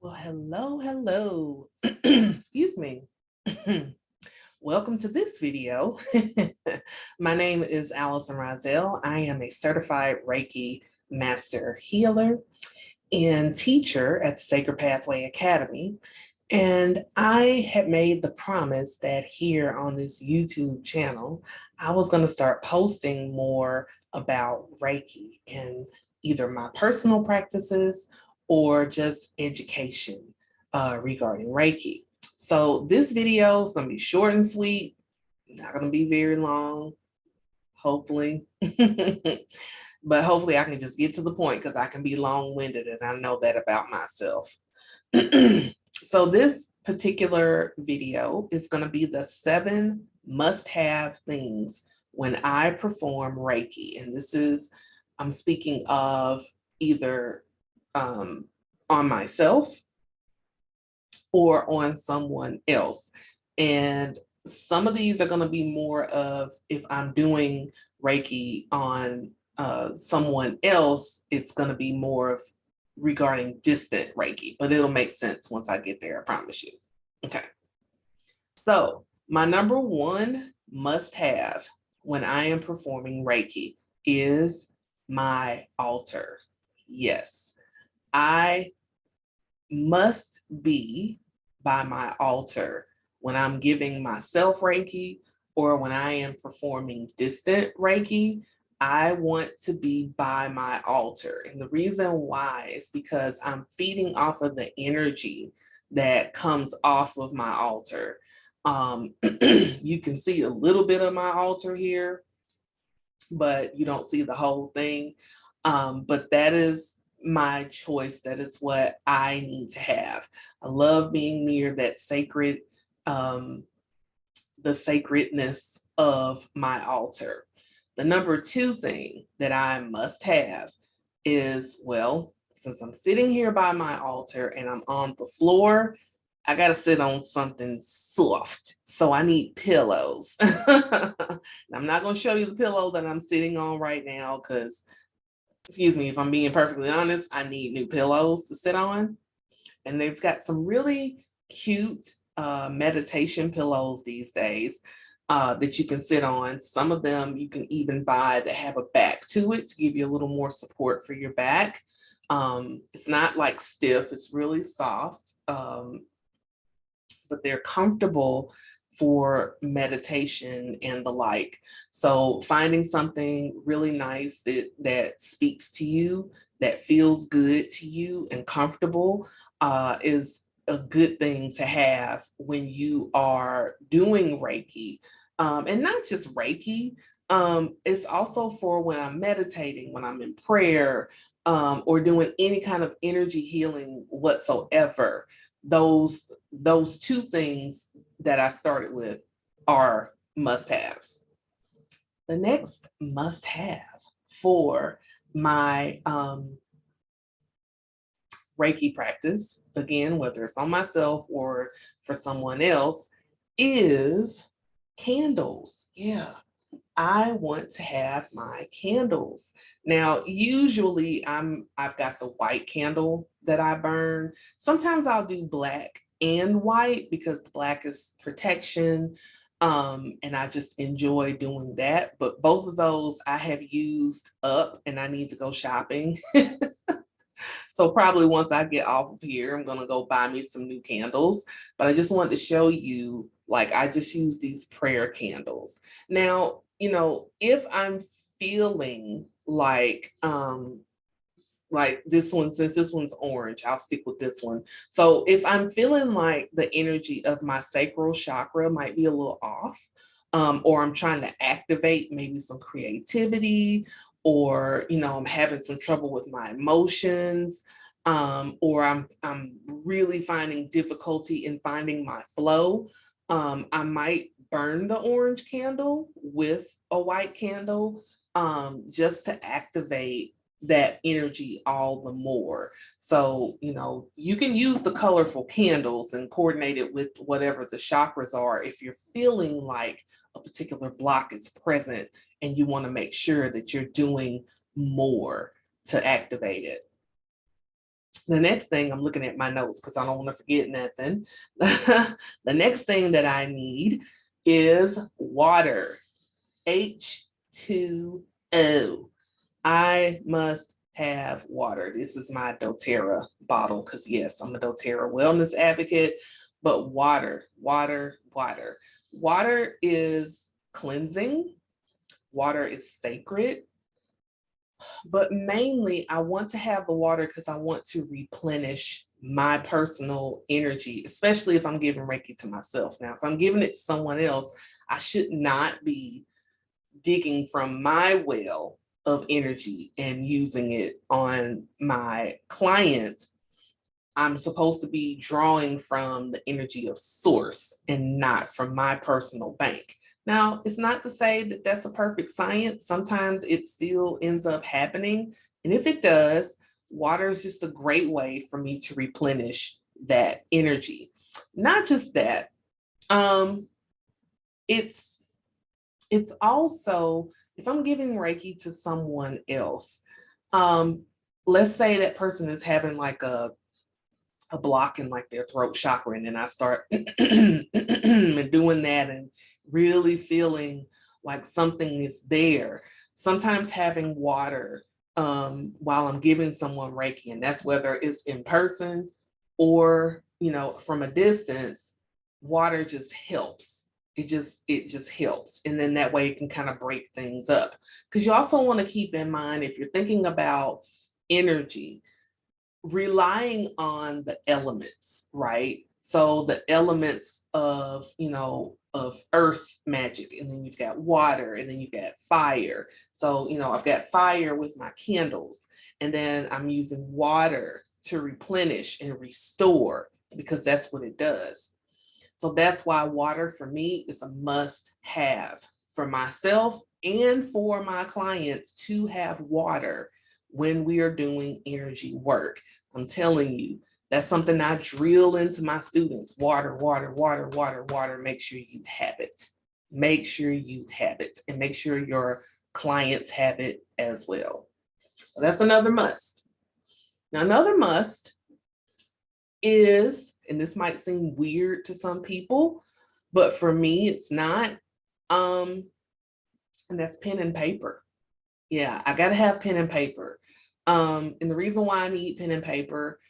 Well, hello. Excuse me. Welcome to this video. My name is Allison Rozelle. I am a certified Reiki master healer and teacher at the Sacred Pathway Academy. And I had made the promise that here on this YouTube channel, I was going to start posting more about Reiki and either my personal practices or just education regarding Reiki. So this video is going to be short and sweet, not going to be very long, hopefully. But hopefully I can just get to the point because I can be long-winded and I know that about myself. So this particular video is going to be the 7 must-have things when I perform Reiki. And this is, I'm speaking of either on myself or on someone else. And some of these are going to be more of if I'm doing Reiki on someone else, it's going to be more of regarding distant Reiki, but it'll make sense once I get there, I promise you. Okay. So my number one must have when I am performing Reiki is my altar. Yes, I must be by my altar when I'm giving myself Reiki or when I am performing distant Reiki. I want to be by my altar. And the reason why is because I'm feeding off of the energy that comes off of my altar. You can see a little bit of my altar here, but you don't see the whole thing. But that is my choice. That is what I need to have. I love being near that sacred, the sacredness of my altar. The number 2 thing that I must have is, well, since I'm sitting here by my altar and I'm on the floor, I got to sit on something soft. So I need pillows. I'm not going to show you the pillow that I'm sitting on right now because, excuse me, if I'm being perfectly honest, I need new pillows to sit on. And they've got some really cute meditation pillows these days that you can sit on. Some of them you can even buy that have a back to it to give you a little more support for your back. It's not like stiff, it's really soft, but they're comfortable for meditation and the like. So finding something really nice that speaks to you, that feels good to you and comfortable is a good thing to have when you are doing Reiki. And not just Reiki, it's also for when I'm meditating, when I'm in prayer, or doing any kind of energy healing whatsoever. Those 2 things that I started with are must-haves. The next must-have for my Reiki practice, again, whether it's on myself or for someone else, is candles. Yeah, I want to have my candles. Now, usually I've got the white candle that I burn. Sometimes I'll do black and white because the black is protection. And I just enjoy doing that. But both of those I have used up and I need to go shopping. So probably once I get off of here, I'm going to go buy me some new candles. But I just wanted to show you, like, I just use these prayer candles. Now, you know, if I'm feeling like this one, since this one's orange, I'll stick with this one. So if I'm feeling like the energy of my sacral chakra might be a little off, or I'm trying to activate maybe some creativity, or, you know, I'm having some trouble with my emotions, or I'm really finding difficulty in finding my flow, I might burn the orange candle with a white candle, just to activate that energy all the more. So, you know, you can use the colorful candles and coordinate it with whatever the chakras are if you're feeling like a particular block is present and you want to make sure that you're doing more to activate it. The next thing, I'm looking at my notes because I don't want to forget nothing. The next thing that I need is water. H2O. I must have water. This is my doTERRA bottle because yes, I'm a doTERRA wellness advocate, but water, water, water. Water is cleansing. Water is sacred. But mainly I want to have the water because I want to replenish my personal energy, especially if I'm giving Reiki to myself. Now, if I'm giving it to someone else, I should not be digging from my well of energy and using it on my client. I'm supposed to be drawing from the energy of source and not from my personal bank. Now, it's not to say that that's a perfect science. Sometimes it still ends up happening. And if it does, water is just a great way for me to replenish that energy. Not just that, it's also, if I'm giving Reiki to someone else, let's say that person is having like a block in like their throat chakra, and then I start doing that and really feeling like something is there. Sometimes having water while I'm giving someone Reiki, and that's whether it's in person or, you know, from a distance, water just helps. It just helps. And then that way it can kind of break things up. Because you also want to keep in mind, if you're thinking about energy, relying on the elements, right? So the elements of, you know, of earth magic, and then you've got water, and then you've got fire. So, you know, I've got fire with my candles, and then I'm using water to replenish and restore because that's what it does. So that's why water for me is a must have for myself and for my clients to have water when we are doing energy work. I'm telling you, that's something I drill into my students. Water, water, water, water, water. Make sure you have it. Make sure you have it, and make sure your clients have it as well. So that's another must. Now, another must is, and this might seem weird to some people, but for me, it's not, and that's pen and paper. Yeah, I gotta have pen and paper. And the reason why I need pen and paper,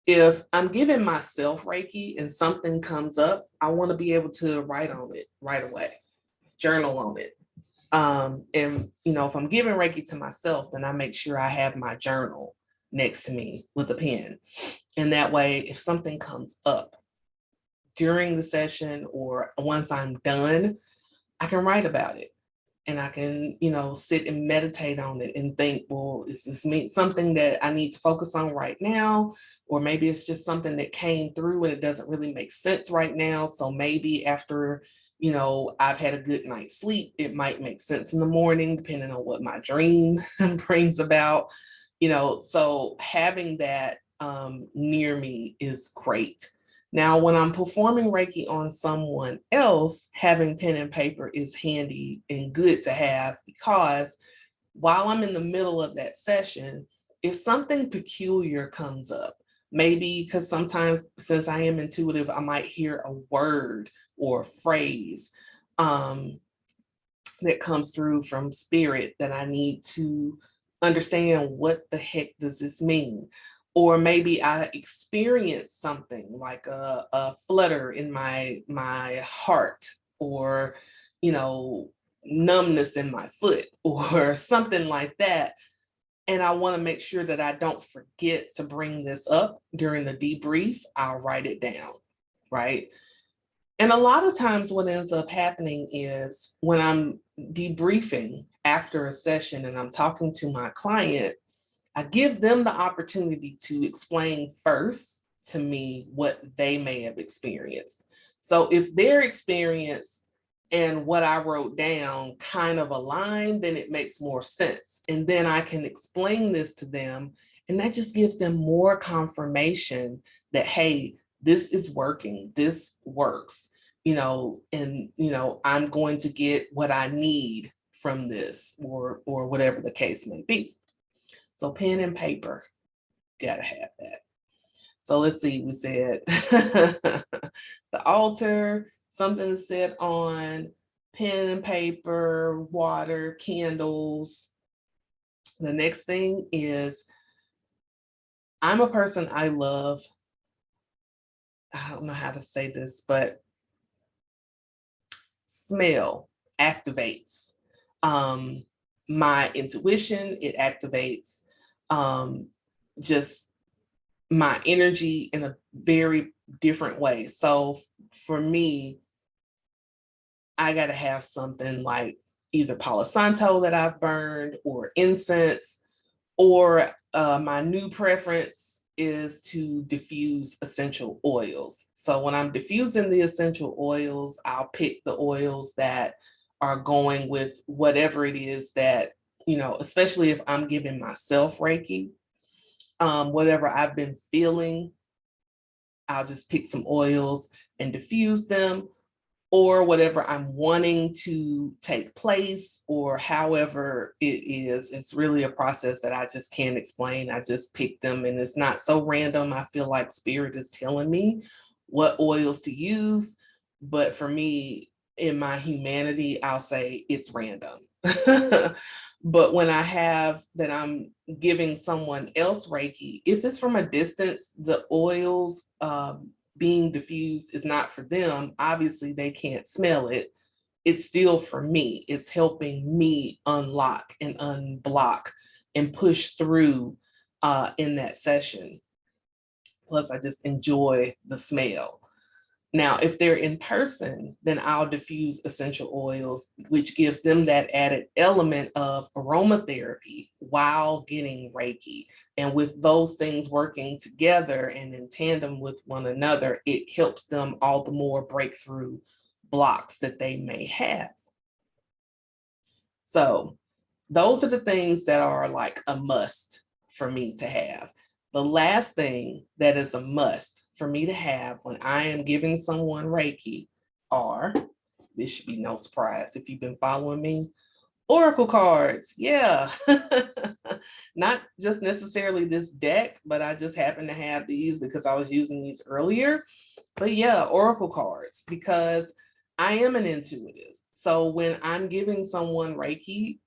if I'm giving myself Reiki and something comes up, I want to be able to write on it right away, journal on it. And you know, if I'm giving Reiki to myself, then I make sure I have my journal next to me with a pen. And that way, if something comes up during the session or once I'm done, I can write about it. And I can, you know, sit and meditate on it and think, well, is this something that I need to focus on right now? Or maybe it's just something that came through and it doesn't really make sense right now. So maybe after, you know, I've had a good night's sleep, it might make sense in the morning, depending on what my dream brings about, you know. So having that near me is great. Now, when I'm performing Reiki on someone else, having pen and paper is handy and good to have, because while I'm in the middle of that session, if something peculiar comes up, maybe because sometimes since I am intuitive, I might hear a word or a phrase that comes through from spirit that I need to understand, what the heck does this mean? Or maybe I experience something like a flutter in my heart, or, you know, numbness in my foot or something like that. And I want to make sure that I don't forget to bring this up during the debrief. I'll write it down, right? And a lot of times what ends up happening is when I'm debriefing after a session and I'm talking to my client, I give them the opportunity to explain first to me what they may have experienced. So if their experience and what I wrote down kind of align, then it makes more sense. And then I can explain this to them, and that just gives them more confirmation that, hey, this is working, this works, you know, and, you know, I'm going to get what I need from this, or whatever the case may be. So pen and paper, gotta have that. So let's see, we said the altar, something to sit on, pen and paper, water, candles. The next thing is, I'm a person, I love, I don't know how to say this, but smell activates my intuition. It activates just my energy in a very different way. So for me, I got to have something like either Palo Santo that I've burned, or incense, or my new preference is to diffuse essential oils. So when I'm diffusing the essential oils, I'll pick the oils that are going with whatever it is that, you know, especially if I'm giving myself Reiki, whatever I've been feeling, I'll just pick some oils and diffuse them, or whatever I'm wanting to take place, or however it is. It's really a process that I just can't explain. I just pick them, and it's not so random. I feel like spirit is telling me what oils to use. But for me, in my humanity, I'll say it's random. But when I have that I'm giving someone else Reiki, if it's from a distance, the oils being diffused is not for them. Obviously, they can't smell it. It's still for me. It's helping me unlock and unblock and push through in that session. Plus, I just enjoy the smell. Now, if they're in person, then I'll diffuse essential oils, which gives them that added element of aromatherapy while getting Reiki. And with those things working together and in tandem with one another, it helps them all the more break through blocks that they may have. So those are the things that are like a must for me to have. The last thing that is a must for me to have when I am giving someone Reiki are, this should be no surprise if you've been following me, oracle cards. Yeah. Not just necessarily this deck, but I just happen to have these because I was using these earlier. But yeah, oracle cards, because I am an intuitive. So when I'm giving someone Reiki,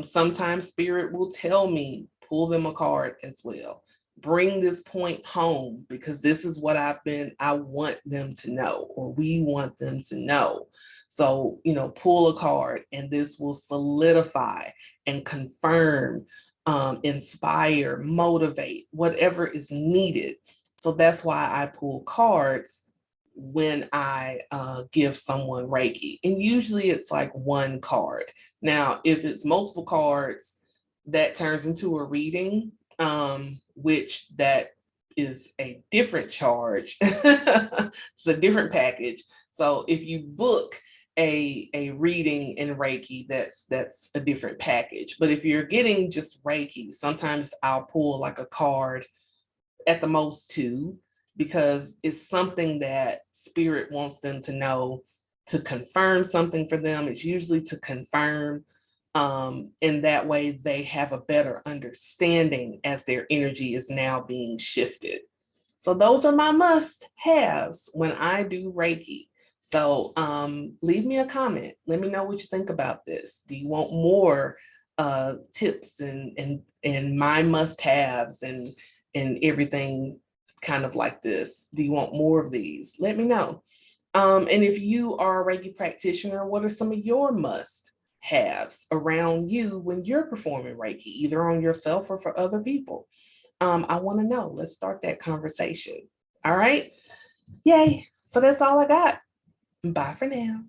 sometimes spirit will tell me, pull them a card as well. Bring this point home, because this is what I want them to know, or we want them to know. So, you know, pull a card, and this will solidify and confirm, inspire, motivate, whatever is needed. So that's why I pull cards when I give someone Reiki. And usually it's like one card. Now, if it's multiple cards, that turns into a reading, which that is a different charge. It's a different package. So if you book a reading in Reiki, that's a different package. But if you're getting just Reiki, sometimes I'll pull like a card, at the most two, because it's something that spirit wants them to know, to confirm something for them. It's usually to confirm, in that way they have a better understanding as their energy is now being shifted. So those are my must-haves when I do Reiki. So leave me a comment. Let me know what you think about this. Do you want more tips and my must-haves and everything kind of like this? Do you want more of these? Let me know. And if you are a Reiki practitioner, what are some of your must-haves around you when you're performing Reiki, either on yourself or for other people? I want to know. Let's start that conversation. All right. Yay. So that's all I got. Bye for now.